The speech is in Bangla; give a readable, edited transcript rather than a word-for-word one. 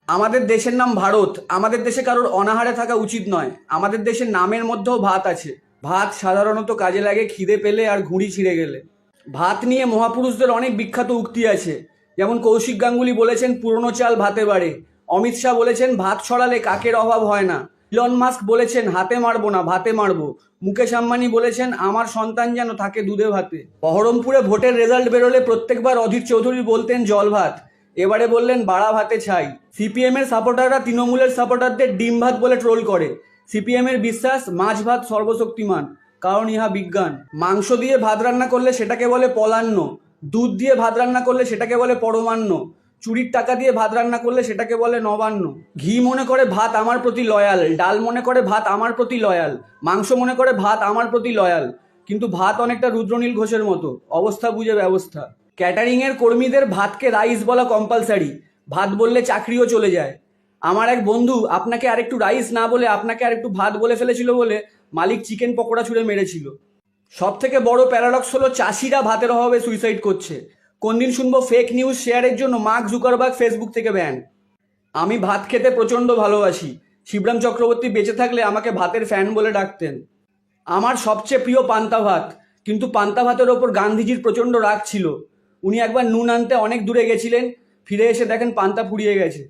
আমাদের দেশের নাম ভারত। আমাদের দেশে কারোর অনাহারে থাকা উচিত নয়। আমাদের দেশের নামের মধ্যেও ভাত আছে। ভাত সাধারণত কাজে লাগে খিদে পেলে আর ঘুড়ি ছিঁড়ে গেলে। ভাত নিয়ে মহাপুরুষদের অনেক বিখ্যাত উক্তি আছে। যেমন কৌশিক গাঙ্গুলি বলেছেন, পুরনো চাল ভাতে বাড়ে। অমিত শাহ বলেছেন, ভাত ছড়ালে কাকের অভাব হয় না। ইলন মাস্ক বলেছেন, হাতে মারবো না ভাতে মারবো। মুকেশ আম্বানি বলেছেন, আমার সন্তান যেন থাকে দুধে ভাতে। বহরমপুরে ভোটের রেজাল্ট বেরোলে প্রত্যেকবার অধীর চৌধুরী বলতেন জল ভাত। এবারে বললেন বাড়া ভাতে ছাই। সিপিএম এর সাপোর্টাররা তৃণমূলের সাপোর্টারদের ডিম ভাত বলে ট্রোল করে। সিপিএম এর বিশ্বাস, মাছ ভাত সর্বশক্তিমান, কারণ ইহা বিজ্ঞান। মাংস দিয়ে ভাত রান্না করলে সেটাকে বলে পলান্ন। দুধ দিয়ে ভাত রান্না করলে সেটাকে বলে পরমান্ন। চুরির টাকা দিয়ে ভাত রান্না করলে সেটাকে বলে নবান্ন। ঘি মনে করে ভাত আমার প্রতি লয়াল, ডাল মনে করে ভাত আমার প্রতি লয়াল, মাংস মনে করে ভাত আমার প্রতি লয়াল। কিন্তু ভাত অনেকটা রুদ্রনীল ঘোষের মতো, অবস্থা বুঝে ব্যবস্থা। ক্যাটারিং এর কর্মীদের ভাতকে রাইস বলা কম্পালসারি। ভাত বললে চাকরিও চলে যায়। আমার এক বন্ধু আপনাকে আরেকটু রাইস না বলে আপনাকে আরেকটু ভাত বলে ফেলেছিল বলে মালিক চিকেন পকোড়া ছুঁড়ে মেরেছিল। সব থেকে বড় প্যারাডক্স হলো চাষিরা ভাতের অভাবে সুইসাইড করছে। কোন দিন শুনবো ফেক নিউজ শেয়ারের জন্য মার্ক জুকারবার্গ ফেসবুক থেকে ব্যান। আমি ভাত খেতে প্রচণ্ড ভালোবাসি। শিবরাম চক্রবর্তী বেঁচে থাকলে আমাকে ভাতের ফ্যান বলে ডাকতেন। আমার সবচেয়ে প্রিয় পান্তা ভাত। কিন্তু পান্তা ভাতের ওপর গান্ধীজির প্রচণ্ড রাগ ছিল। উনি একবার নুন আনতে অনেক দূরে গেছিলেন, ফিরে এসে দেখেন পান্তা ফুরিয়ে গেছে।